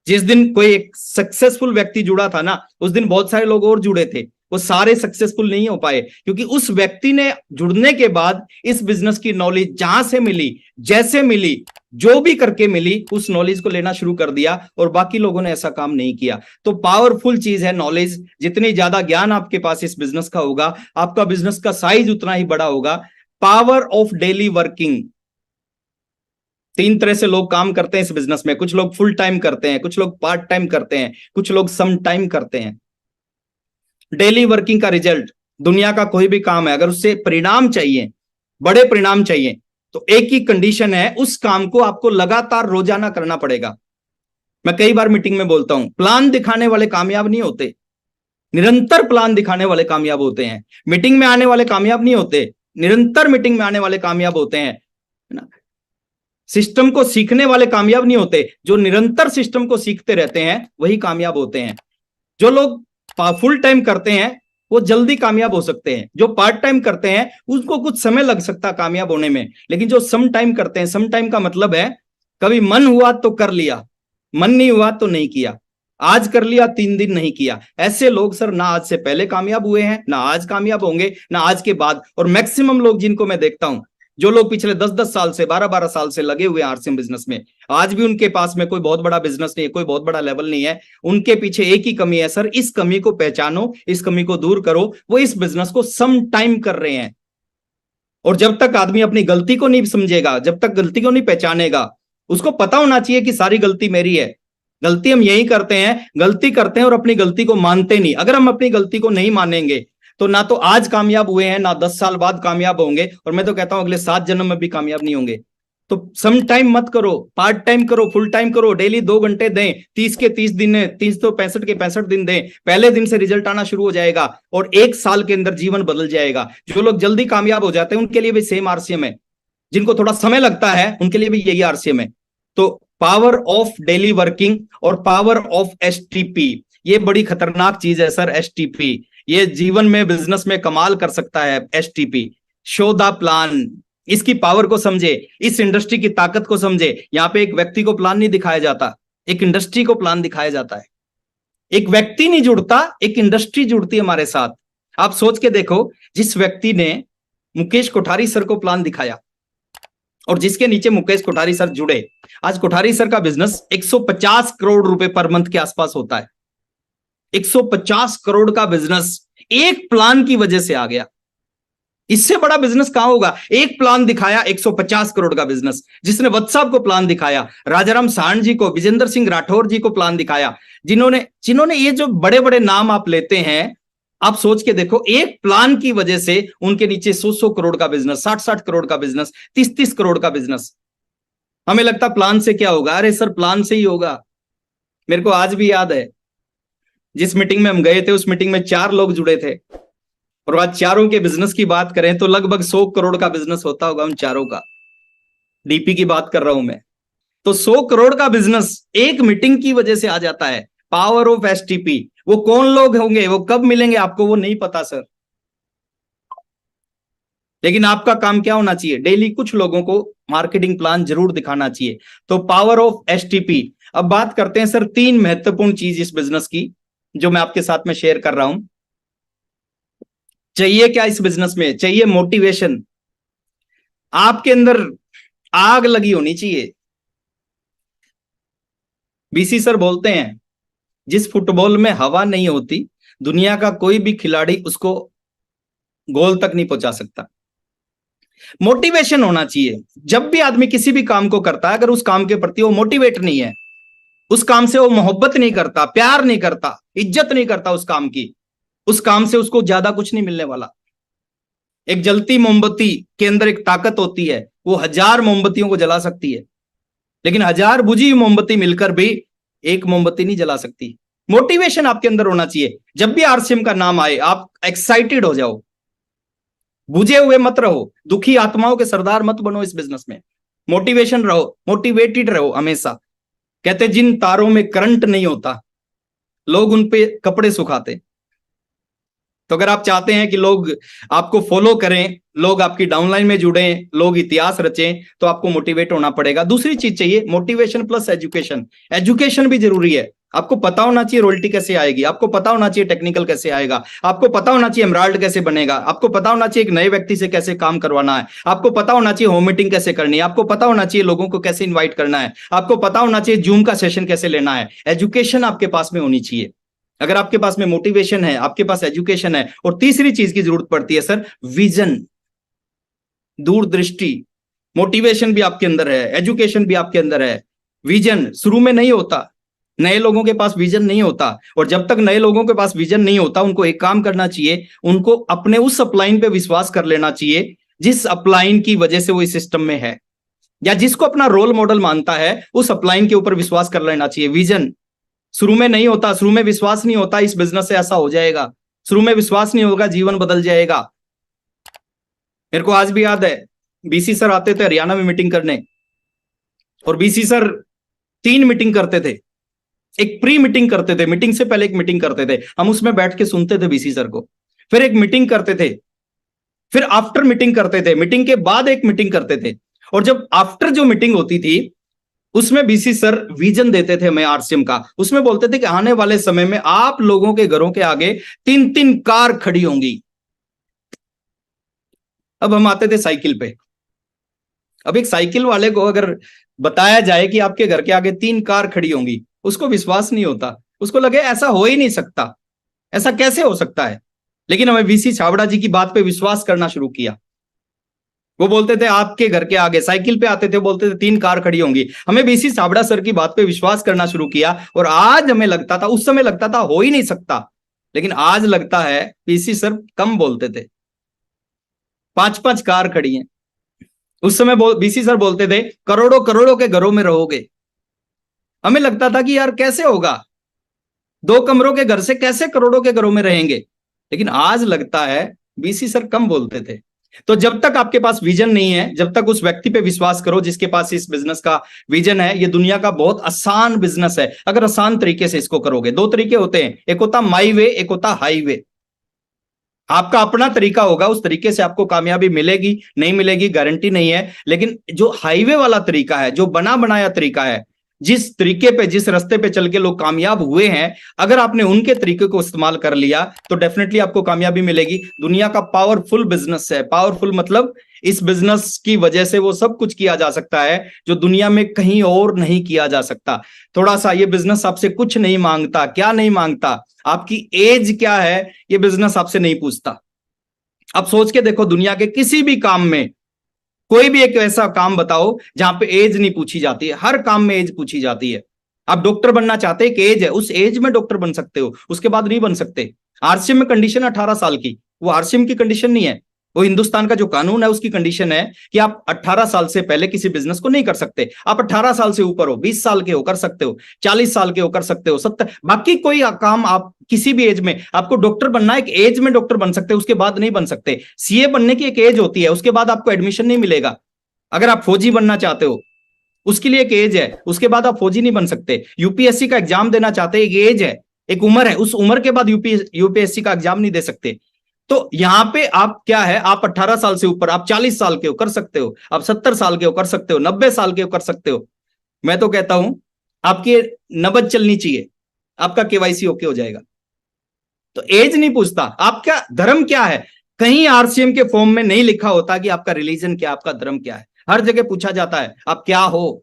जिस दिन कोई एक सक्सेसफुल व्यक्ति जुड़ा था ना, उस दिन बहुत सारे लोग और जुड़े थे, वो सारे सक्सेसफुल नहीं हो पाए, क्योंकि उस व्यक्ति ने जुड़ने के बाद इस बिजनेस की नॉलेज जहां से मिली, जैसे मिली, जो भी करके मिली, उस नॉलेज को लेना शुरू कर दिया, और बाकी लोगों ने ऐसा काम नहीं किया। तो पावरफुल चीज है नॉलेज। जितनी ज्यादा ज्ञान आपके पास इस बिजनेस का होगा, आपका बिजनेस का साइज उतना ही बड़ा होगा। Power of daily working. 3 तरह से लोग काम करते हैं इस बिजनेस में। कुछ लोग फुल टाइम करते हैं, कुछ लोग पार्ट टाइम करते हैं, कुछ लोग सम टाइम करते हैं। डेली वर्किंग का रिजल्ट, दुनिया का कोई भी काम है, अगर उससे परिणाम चाहिए, बड़े परिणाम चाहिए, तो एक ही कंडीशन है, उस काम को आपको लगातार रोजाना करना पड़ेगा। मैं कई बार मीटिंग में बोलता हूं, प्लान दिखाने वाले कामयाब नहीं होते, निरंतर प्लान दिखाने वाले कामयाब होते हैं। मीटिंग में आने वाले कामयाब नहीं होते, निरंतर मीटिंग में आने वाले कामयाब होते हैं, है ना। सिस्टम को सीखने वाले कामयाब नहीं होते, जो निरंतर सिस्टम को सीखते रहते हैं वही कामयाब होते हैं। जो लोग फुल टाइम करते हैं वो जल्दी कामयाब हो सकते हैं, जो पार्ट टाइम करते हैं उसको कुछ समय लग सकता है कामयाब होने में, लेकिन जो सम टाइम करते हैं, सम टाइम का मतलब है कभी मन हुआ तो कर लिया, मन नहीं हुआ तो नहीं किया, आज कर लिया 3 दिन नहीं किया। ऐसे लोग सर ना आज से पहले कामयाब हुए हैं, ना आज कामयाब होंगे, ना आज के बाद। और मैक्सिमम लोग जिनको मैं देखता हूं, जो लोग पिछले 10-10 साल से, 12-12 साल से लगे हुए हैं आरसीएम बिजनेस में, आज भी उनके पास में कोई बहुत बड़ा बिजनेस नहीं है, कोई बहुत बड़ा लेवल नहीं है। उनके पीछे एक ही कमी है सर, इस कमी को पहचानो, इस कमी को दूर करो। वो इस बिजनेस को सम टाइम कर रहे हैं। और जब तक आदमी अपनी गलती को नहीं समझेगा, जब तक गलती को नहीं पहचानेगा, उसको पता होना चाहिए कि सारी गलती मेरी है। गलती हम यही करते हैं, गलती करते हैं और अपनी गलती को मानते नहीं। अगर हम अपनी गलती को नहीं मानेंगे तो ना तो आज कामयाब हुए हैं, ना 10 साल बाद कामयाब होंगे, और मैं तो कहता हूं अगले 7 जन्म में भी कामयाब नहीं होंगे। तो सम टाइम मत करो, पार्ट टाइम करो, फुल टाइम करो, डेली 2 घंटे दें, 30 के 30 दिन, 365 दिन दें, पहले दिन से रिजल्ट आना शुरू हो जाएगा और 1 साल के अंदर जीवन बदल जाएगा। जो लोग जल्दी कामयाब हो जाते हैं उनके लिए भी सेम आरसीएम है, जिनको थोड़ा समय लगता है उनके लिए भी यही आरसीएम है। तो पावर ऑफ डेली वर्किंग और पावर ऑफ एसटीपी, ये बड़ी खतरनाक चीज है सर। एसटीपी ये जीवन में, बिजनेस में कमाल कर सकता है। एसटीपी, शो द प्लान, इसकी पावर को समझे, इस इंडस्ट्री की ताकत को समझे। यहां पे एक व्यक्ति को प्लान नहीं दिखाया जाता, एक इंडस्ट्री को प्लान दिखाया जाता है। एक व्यक्ति नहीं जुड़ता, एक इंडस्ट्री जुड़ती है हमारे साथ। आप सोच के देखो, जिस व्यक्ति ने मुकेश कोठारी सर को प्लान दिखाया और जिसके नीचे मुकेश कोठारी सर जुड़े, आज कोठारी सर का बिजनेस 150 करोड़ रुपए पर मंथ के आसपास होता है। 150 करोड़ का बिजनेस एक प्लान की वजह से आ गया। इससे बड़ा बिजनेस कहां होगा? एक प्लान दिखाया, 150 करोड़ का बिजनेस। जिसने व्हाट्सएप को प्लान दिखाया, राजाराम सांड जी को, विजेंद्र सिंह राठौर जी को प्लान दिखाया, जिन्होंने ये जो बड़े बड़े नाम आप लेते हैं, आप सोच के देखो, एक प्लान की वजह से उनके नीचे 100 करोड़ का बिजनेस, 60 करोड़ का बिजनेस, 30 करोड़ का बिजनेस। हमें लगता प्लान से क्या होगा, अरे सर प्लान से ही होगा। मेरे को आज भी याद है, जिस मीटिंग में हम गए थे उस मीटिंग में 4 लोग जुड़े थे और आज चारों के बिजनेस की बात करें तो लगभग 100 करोड़ का बिजनेस होता होगा उन चारों का। डीपी की बात कर रहा हूं मैं। तो 100 करोड़ का बिजनेस एक मीटिंग की वजह से आ जाता है। Power of STP. वो कौन लोग होंगे, वो कब मिलेंगे आपको, वो नहीं पता सर। लेकिन आपका काम क्या होना चाहिए? डेली कुछ लोगों को मार्केटिंग प्लान जरूर दिखाना चाहिए। तो पावर ऑफ एसटीपी। अब बात करते हैं सर 3 महत्वपूर्ण चीज इस बिजनेस की, जो मैं आपके साथ में शेयर कर रहा हूं। चाहिए क्या इस बिजनेस में? चाहिए मोटिवेशन। आपके अंदर आग लगी होनी चाहिए। बीसी सर बोलते हैं, जिस फुटबॉल में हवा नहीं होती, दुनिया का कोई भी खिलाड़ी उसको गोल तक नहीं पहुंचा सकता। मोटिवेशन होना चाहिए। जब भी आदमी किसी भी काम को करता है, अगर उस काम के प्रति वो मोटिवेट नहीं है, उस काम से वो मोहब्बत नहीं करता, प्यार नहीं करता, इज्जत नहीं करता उस काम की, उस काम से उसको ज्यादा कुछ नहीं मिलने वाला। एक जलती मोमबत्ती के अंदर एक ताकत होती है, वो 1000 मोमबत्तियों को जला सकती है, लेकिन 1000 बुझी हुई मोमबत्ती मिलकर भी एक मोमबत्ती नहीं जला सकती। मोटिवेशन आपके अंदर होना चाहिए। जब भी आरसीएम का नाम आए, आप एक्साइटेड हो जाओ, बुझे हुए मत रहो, दुखी आत्माओं के सरदार मत बनो इस बिजनेस में। मोटिवेशन रहो, मोटिवेटेड रहो हमेशा। कहते जिन तारों में करंट नहीं होता, लोग उन पे कपड़े सुखाते। तो अगर आप चाहते हैं कि लोग आपको फॉलो करें, लोग आपकी डाउनलाइन में जुड़े, लोग इतिहास रचें, तो आपको मोटिवेट होना पड़ेगा। दूसरी चीज चाहिए मोटिवेशन प्लस एजुकेशन। एजुकेशन भी जरूरी है। आपको पता होना चाहिए रॉयल्टी कैसे आएगी, आपको पता होना चाहिए टेक्निकल कैसे आएगा, आपको पता होना चाहिए एमराल्ड कैसे बनेगा, आपको पता होना चाहिए एक नए व्यक्ति से कैसे काम करवाना है, आपको पता होना चाहिए होम मीटिंग कैसे करनी है, आपको पता होना चाहिए लोगों को कैसे इन्वाइट करना है, आपको पता होना चाहिए जूम का सेशन कैसे लेना है। एजुकेशन आपके पास में होनी चाहिए। अगर आपके पास में मोटिवेशन है, आपके पास एजुकेशन है, और तीसरी चीज की जरूरत पड़ती है सर, विजन, दूरदृष्टि। मोटिवेशन भी आपके अंदर है, एजुकेशन भी आपके अंदर है, विजन शुरू में नहीं होता। नए लोगों के पास विजन नहीं होता, और जब तक नए लोगों के पास विजन नहीं होता, उनको एक काम करना चाहिए, उनको अपने उस अपलाइन पे विश्वास कर लेना चाहिए जिस अपलाइन की वजह से वो इस सिस्टम में है, या जिसको अपना रोल मॉडल मानता है, उस अपलाइन के ऊपर विश्वास कर लेना चाहिए। विजन शुरू में नहीं होता, शुरू में विश्वास नहीं होता, इस बिजनेस से ऐसा हो जाएगा। शुरू में विश्वास नहीं होगा, जीवन बदल जाएगा। मेरे को आज भी याद है, बीसी सर आते थे हरियाणा में मीटिंग करने, और बीसी सर 3 मीटिंग करते थे। एक प्री मीटिंग करते थे, मीटिंग से पहले एक मीटिंग करते थे, हम उसमें बैठ के सुनते थे बीसी सर को। फिर एक मीटिंग करते थे, फिर आफ्टर मीटिंग करते थे, मीटिंग के बाद एक मीटिंग करते थे। और जब आफ्टर जो मीटिंग होती थी, उसमें बीसी सर विजन देते थे हमें आरसीएम का। उसमें बोलते थे कि आने वाले समय में आप लोगों के घरों के आगे 3-3 कार खड़ी होंगी। अब हम आते थे साइकिल पे। अब एक साइकिल वाले को अगर बताया जाए कि आपके घर के आगे 3 कार खड़ी होंगी, उसको विश्वास नहीं होता, उसको लगे ऐसा हो ही नहीं सकता, ऐसा कैसे हो सकता है। लेकिन हमें वीसी छाबड़ा जी की बात पे विश्वास करना शुरू किया। वो बोलते थे आपके घर के आगे, साइकिल पे आते थे, बोलते थे 3 कार खड़ी होंगी। हमें बीसी छाबड़ा सर की बात पे विश्वास करना शुरू किया, और आज हमें लगता था, उस समय लगता था हो ही नहीं सकता, लेकिन आज लगता है बीसी सर कम बोलते थे। 5-5 कार खड़ी हैं, उस समय बीसी सर बोलते थे करोड़ों करोड़ों के घरों में रहोगे। हमें लगता था कि यार कैसे होगा, 2 कमरों के घर से कैसे करोड़ों के घरों में रहेंगे। लेकिन आज लगता है बीसी सर कम बोलते थे। तो जब तक आपके पास विजन नहीं है, जब तक उस व्यक्ति पे विश्वास करो जिसके पास इस बिजनेस का विजन है। ये दुनिया का बहुत आसान बिजनेस है अगर आसान तरीके से इसको करोगे। 2 तरीके होते हैं, एक होता माई वे, एक होता हाईवे। आपका अपना तरीका होगा, उस तरीके से आपको कामयाबी मिलेगी नहीं मिलेगी गारंटी नहीं है। लेकिन जो हाईवे वाला तरीका है, जो बना बनाया तरीका है, जिस तरीके पे जिस रास्ते पे चल के लोग कामयाब हुए हैं, अगर आपने उनके तरीके को इस्तेमाल कर लिया तो डेफिनेटली आपको कामयाबी मिलेगी। दुनिया का पावरफुल बिजनेस है। पावरफुल मतलब इस बिजनेस की वजह से वो सब कुछ किया जा सकता है जो दुनिया में कहीं और नहीं किया जा सकता। थोड़ा सा ये बिजनेस आपसे कुछ नहीं मांगता। क्या नहीं मांगता? आपकी एज क्या है ये बिजनेस आपसे नहीं पूछता। आप सोच के देखो, दुनिया के किसी भी काम में कोई भी एक ऐसा काम बताओ जहां पे एज नहीं पूछी जाती है। हर काम में एज पूछी जाती है। आप डॉक्टर बनना चाहते हैं, एक एज है, उस एज में डॉक्टर बन सकते हो, उसके बाद नहीं बन सकते। आरसीएम में कंडीशन 18 साल की, वो आरसीएम की कंडीशन नहीं है, वो हिंदुस्तान का जो कानून है उसकी कंडीशन है कि आप 18 साल से पहले किसी बिजनेस को नहीं कर सकते। आप 18 साल से ऊपर हो, 20 साल के हो कर सकते हो, 40 साल के हो कर सकते हो, 70, बाकी कोई काम आप किसी भी एज में, आपको डॉक्टर बनना है एक एज में डॉक्टर बन सकते हो, उसके बाद नहीं बन सकते। सीए बनने की एक एज होती है, उसके बाद आपको एडमिशन नहीं मिलेगा। अगर आप फौजी बनना चाहते हो उसके लिए एक एज है, उसके बाद आप फौजी नहीं बन सकते। यूपीएससी का एग्जाम देना चाहते हैं, एक एज है, एक उम्र है, उस उम्र के बाद यूपीएससी का एग्जाम नहीं दे सकते। तो यहां पे आप क्या है, आप 18 साल से ऊपर, आप 40 साल के हो कर सकते हो, आप 70 साल के हो कर सकते हो, 90 साल के हो कर सकते हो। मैं तो कहता हूं आपकी नबज चलनी चाहिए, आपका केवाईसी ओके हो जाएगा। तो एज नहीं पूछता। आपका धर्म क्या है, कहीं आरसीएम के फॉर्म में नहीं लिखा होता कि आपका रिलीजन क्या, आपका धर्म क्या है। हर जगह पूछा जाता है आप क्या हो।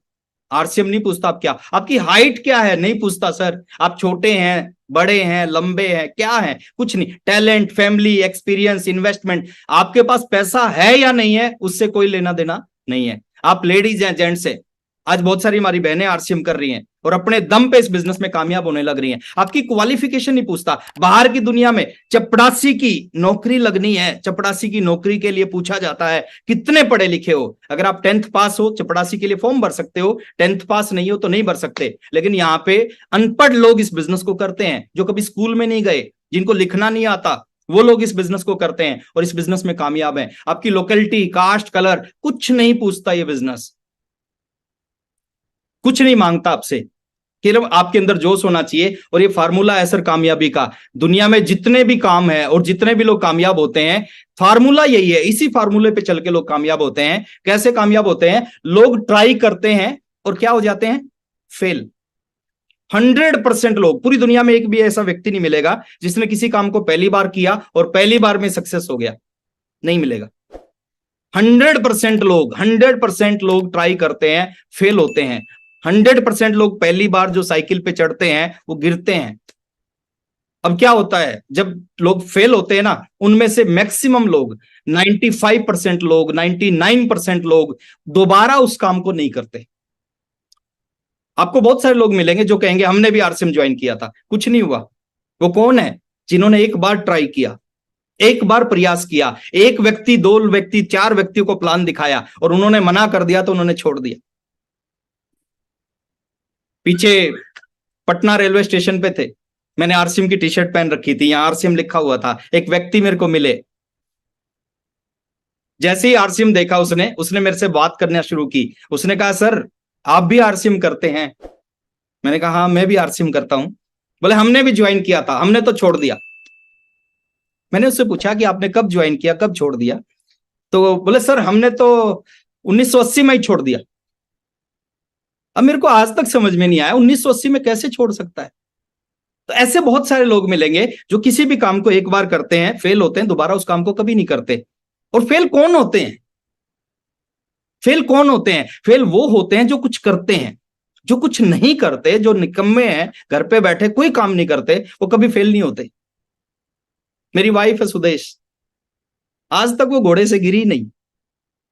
आरसीएम नहीं पूछता आप क्या, आपकी हाइट क्या है नहीं पूछता सर, आप छोटे हैं बड़े हैं लंबे हैं क्या है, कुछ नहीं। टैलेंट, फैमिली, एक्सपीरियंस, इन्वेस्टमेंट, आपके पास पैसा है या नहीं है उससे कोई लेना देना नहीं है। आप लेडीज हैं, जेंट्स हैं, आज बहुत सारी हमारी बहनें आरसीएम कर रही हैं और अपने दम पे इस बिजनेस में कामयाब होने लग रही हैं। आपकी क्वालिफिकेशन नहीं पूछता। बाहर की दुनिया में चपड़ासी की नौकरी लगनी है, चपड़ासी की नौकरी के लिए पूछा जाता है कितने पढ़े लिखे हो। अगर आप 10th पास हो चपड़ासी के लिए फॉर्म भर सकते हो, 10th पास नहीं हो तो नहीं भर सकते। लेकिन यहाँ पे अनपढ़ लोग इस बिजनेस को करते हैं, जो कभी स्कूल में नहीं गए, जिनको लिखना नहीं आता, वो लोग इस बिजनेस को करते हैं और इस बिजनेस में कामयाब हैं। आपकी लोकेलिटी, कास्ट, कलर कुछ नहीं पूछता ये बिजनेस, कुछ नहीं मांगता आपसे। केवल आपके अंदर जोश होना चाहिए। और ये फार्मूला है सर कामयाबी का। दुनिया में जितने भी काम है और जितने भी लोग कामयाब होते हैं, फार्मूला यही है। इसी फार्मूले पे चल के लोग कामयाब होते हैं। कैसे कामयाब होते हैं? लोग ट्राई करते हैं और क्या हो जाते हैं? फेल। 100% लोग, पूरी दुनिया में एक भी ऐसा व्यक्ति नहीं मिलेगा जिसने किसी काम को पहली बार किया और पहली बार में सक्सेस हो गया, नहीं मिलेगा। 100% लोग ट्राई करते हैं, फेल होते हैं। 100% लोग पहली बार जो साइकिल पे चढ़ते हैं वो गिरते हैं। अब क्या होता है जब लोग फेल होते हैं ना, उनमें से मैक्सिमम लोग, 95% लोग, 99% लोग दोबारा उस काम को नहीं करते। आपको बहुत सारे लोग मिलेंगे जो कहेंगे हमने भी आरसीएम ज्वाइन किया था, कुछ नहीं हुआ। वो कौन है? जिन्होंने एक बार ट्राई किया, एक बार प्रयास किया, एक व्यक्ति, 2 व्यक्ति, 4 व्यक्तियों को प्लान दिखाया और उन्होंने मना कर दिया तो उन्होंने छोड़ दिया। पीछे पटना रेलवे स्टेशन पे थे, मैंने आरसीएम की टी शर्ट पहन रखी थी, यहां आरसीएम लिखा हुआ था। एक व्यक्ति मेरे को मिले, जैसे ही आरसीएम देखा उसने उसने मेरे से बात करना शुरू की। उसने कहा सर आप भी आरसीएम करते हैं? मैंने कहा हाँ मैं भी आरसीएम करता हूं। बोले हमने भी ज्वाइन किया था, हमने तो छोड़ दिया। मैंने उससे पूछा कि आपने कब ज्वाइन किया, कब छोड़ दिया? तो बोले सर हमने तो 1980 में ही छोड़ दिया। अब मेरे को आज तक समझ में नहीं आया 1980 में कैसे छोड़ सकता है। तो ऐसे बहुत सारे लोग मिलेंगे जो किसी भी काम को एक बार करते हैं, फेल होते हैं, दोबारा उस काम को कभी नहीं करते। और फेल कौन होते हैं? फेल कौन होते हैं? फेल वो होते हैं जो कुछ करते हैं। जो कुछ नहीं करते, जो निकम्मे हैं, घर पे बैठे कोई काम नहीं करते, वो कभी फेल नहीं होते। मेरी वाइफ है सुदेश, आज तक वो घोड़े से गिरी नहीं।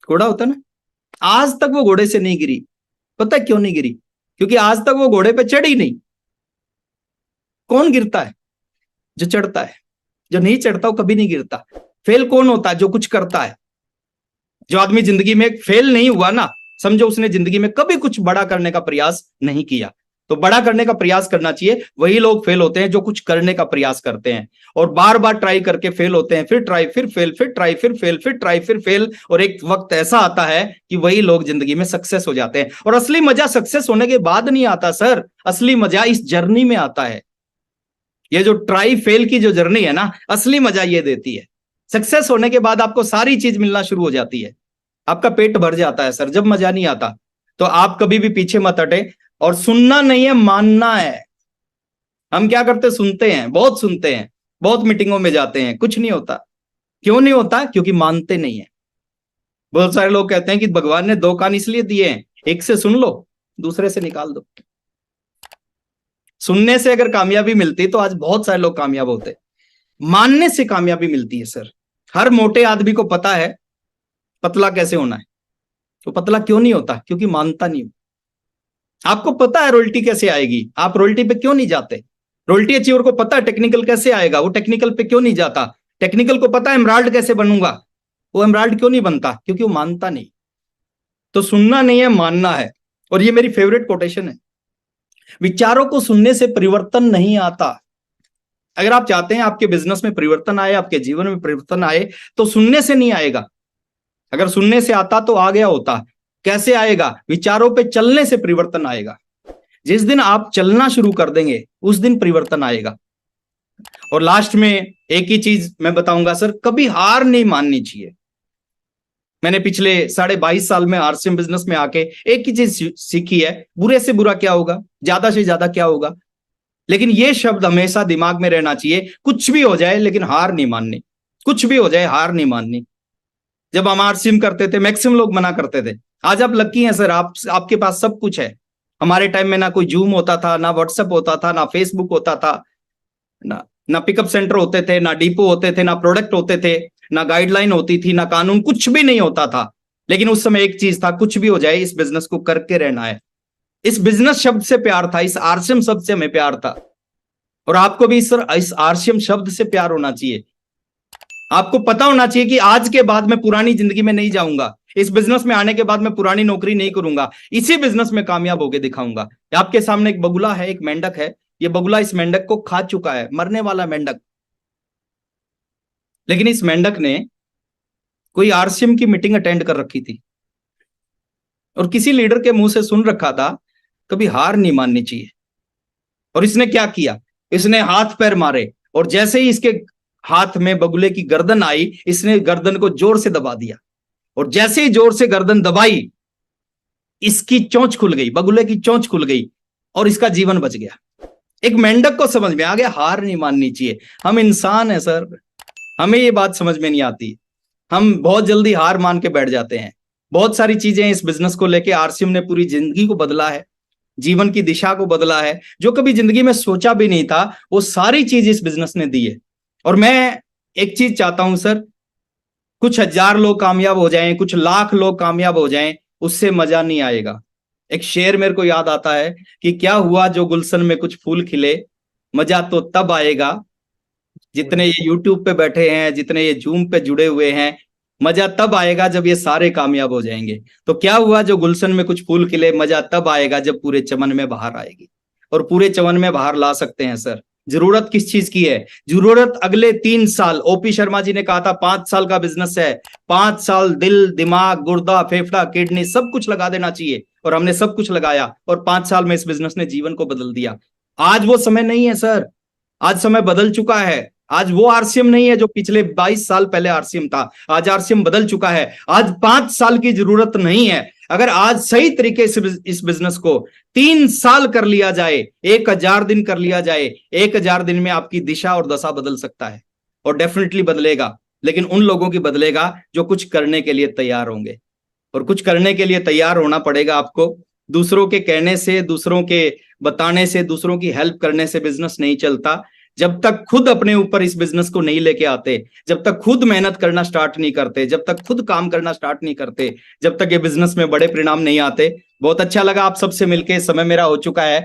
घोड़ा होता ना, आज तक वो घोड़े से नहीं गिरी। पता है क्यों नहीं गिरी? क्योंकि आज तक वो घोड़े पे चढ़ी नहीं। कौन गिरता है? जो चढ़ता है। जो नहीं चढ़ता वो कभी नहीं गिरता। फेल कौन होता है? जो कुछ करता है। जो आदमी जिंदगी में फेल नहीं हुआ ना, समझो उसने जिंदगी में कभी कुछ बड़ा करने का प्रयास नहीं किया। तो बड़ा करने का प्रयास करना चाहिए, वही लोग फेल होते हैं जो कुछ करने का प्रयास करते हैं और बार बार ट्राई करके फेल होते हैं, फिर ट्राई फिर फेल, फिर ट्राई फिर फेल, फिर ट्राई फिर फेल, और एक वक्त ऐसा आता है कि वही लोग जिंदगी में सक्सेस हो जाते हैं। और असली मजा सक्सेस होने के बाद नहीं आता सर, असली मजा इस जर्नी में आता है। ये जो ट्राई फेल की जो जर्नी है ना, असली मजा ये देती है। सक्सेस होने के बाद आपको सारी चीज मिलना शुरू हो जाती है, आपका पेट भर जाता है सर, जब मजा नहीं आता। तो आप कभी भी पीछे मत हटे, और सुनना नहीं है, मानना है। हम क्या करते, सुनते हैं, बहुत सुनते हैं, बहुत मीटिंगों में जाते हैं, कुछ नहीं होता। क्यों नहीं होता? क्योंकि मानते नहीं है। बहुत सारे लोग कहते हैं कि भगवान ने दो कान इसलिए दिए हैं, एक से सुन लो, दूसरे से निकाल दो। सुनने से अगर कामयाबी मिलती तो आज बहुत सारे लोग कामयाब होते। मानने से कामयाबी मिलती है सर। हर मोटे आदमी को पता है पतला कैसे होना है, तो पतला क्यों नहीं होता? क्योंकि मानता नहीं हो। आपको पता है रोल्टी कैसे आएगी, आप रोल्टी पे क्यों नहीं जाते? रोल्टी अचीवर को पता है टेक्निकल कैसे आएगा, वो टेक्निकल पे क्यों नहीं जाता? टेक्निकल को पता है एमराल्ड कैसे बनूंगा, वो एमराल्ड क्यों नहीं बनता? क्योंकि वो मानता नहीं। तो सुनना नहीं है, मानना है। और ये मेरी फेवरेट कोटेशन है, विचारों को सुनने से परिवर्तन नहीं आता। अगर आप चाहते हैं आपके बिजनेस में परिवर्तन आए, आपके जीवन में परिवर्तन आए, तो सुनने से नहीं आएगा। अगर सुनने से आता तो आ गया होता। कैसे आएगा? विचारों पे चलने से परिवर्तन आएगा। जिस दिन आप चलना शुरू कर देंगे उस दिन परिवर्तन आएगा। और लास्ट में एक ही चीज मैं बताऊंगा सर, कभी हार नहीं माननी चाहिए। मैंने पिछले 22.5 साल में आरसीएम बिजनेस में आके एक ही चीज सीखी है, बुरे से बुरा क्या होगा, ज्यादा से ज्यादा क्या होगा। लेकिन ये शब्द हमेशा दिमाग में रहना चाहिए, कुछ भी हो जाए लेकिन हार नहीं माननी। कुछ भी हो जाए हार नहीं माननी। जब हम आरसीएम करते थे मैक्सिमम लोग मना करते थे। आज आप लकी हैं सर, आपके पास सब कुछ है। हमारे टाइम में ना कोई जूम होता था, ना व्हाट्सएप होता था, ना फेसबुक होता था, ना पिकअप सेंटर होते थे, ना डिपो होते थे, ना प्रोडक्ट होते थे, ना गाइडलाइन होती थी, ना कानून, कुछ भी नहीं होता था। लेकिन उस समय एक चीज था, कुछ भी हो जाए इस बिजनेस को करके रहना है। इस बिजनेस शब्द से प्यार था, इस आरसीएम शब्द से हमें प्यार था। और आपको भी इस आरसीएम शब्द से प्यार होना चाहिए। आपको पता होना चाहिए कि आज के बाद मैं पुरानी जिंदगी में नहीं जाऊंगा, इस बिजनेस में आने के बाद मैं पुरानी नौकरी नहीं करूंगा, इसी बिजनेस में कामयाब होकर दिखाऊंगा। आपके सामने एक बगुला है, एक मेंढक है। ये बगुला इस मेंढक को खा चुका है, मरने वाला मेंढक। लेकिन इस मेंढक ने कोई आरसीएम की मीटिंग अटेंड कर रखी थी और किसी लीडर के मुंह से सुन रखा था कभी हार नहीं माननी चाहिए। और इसने क्या किया, इसने हाथ पैर मारे, और जैसे ही इसके हाथ में बगुले की गर्दन आई, इसने गर्दन को जोर से दबा दिया। और जैसे ही जोर से गर्दन दबाई, इसकी चोंच खुल गई, बगुले की चोंच खुल गई और इसका जीवन बच गया। एक मेंढक को समझ में आ गया हार नहीं माननी चाहिए। हम इंसान हैं सर, हमें ये बात समझ में नहीं आती। हम बहुत जल्दी हार मान के बैठ जाते हैं। बहुत सारी चीजें इस बिजनेस को लेके आरसीएम ने पूरी जिंदगी को बदला है, जीवन की दिशा को बदला है। जो कभी जिंदगी में सोचा भी नहीं था वो सारी चीज इस बिजनेस ने दी है। और मैं एक चीज चाहता हूं सर, कुछ हजार लोग कामयाब हो जाएं, कुछ लाख लोग कामयाब हो जाएं, उससे मजा नहीं आएगा। एक शेर मेरे को याद आता है कि क्या हुआ जो गुलशन में कुछ फूल खिले, मजा तो तब आएगा। जितने ये यूट्यूब पे बैठे हैं, जितने ये जूम पे जुड़े हुए हैं, मजा तब आएगा जब ये सारे कामयाब हो जाएंगे। तो क्या हुआ जो गुलशन में कुछ फूल खिले, मजा तब आएगा जब पूरे चमन में बाहर आएगी। और पूरे चमन में बाहर ला सकते हैं सर। जरूरत किस चीज की है? जरूरत अगले 3 साल, ओपी शर्मा जी ने कहा था 5 साल का बिजनेस है, 5 साल दिल, दिमाग, गुर्दा, फेफड़ा, किडनी सब कुछ लगा देना चाहिए। और हमने सब कुछ लगाया और 5 साल में इस बिजनेस ने जीवन को बदल दिया। आज वो समय नहीं है सर, आज समय बदल चुका है। आज वो आरसीएम नहीं है जो पिछले 22 साल पहले आरसीएम था। आज आरसीएम बदल चुका है। आज 5 साल की जरूरत नहीं है। अगर आज सही तरीके से इस बिजनेस को 3 साल कर लिया जाए, 1000 दिन कर लिया जाए, 1000 दिन में आपकी दिशा और दशा बदल सकता है। और डेफिनेटली बदलेगा, लेकिन उन लोगों की बदलेगा जो कुछ करने के लिए तैयार होंगे। और कुछ करने के लिए तैयार होना पड़ेगा आपको। दूसरों के कहने से, दूसरों के बताने से, दूसरों की हेल्प करने से बिजनेस नहीं चलता। जब तक खुद अपने ऊपर इस बिजनेस को नहीं लेके आते, जब तक खुद मेहनत करना स्टार्ट नहीं करते, जब तक खुद काम करना स्टार्ट नहीं करते, जब तक ये बिजनेस में बड़े परिणाम नहीं आते। बहुत अच्छा लगा आप सबसे मिलके, समय मेरा हो चुका है।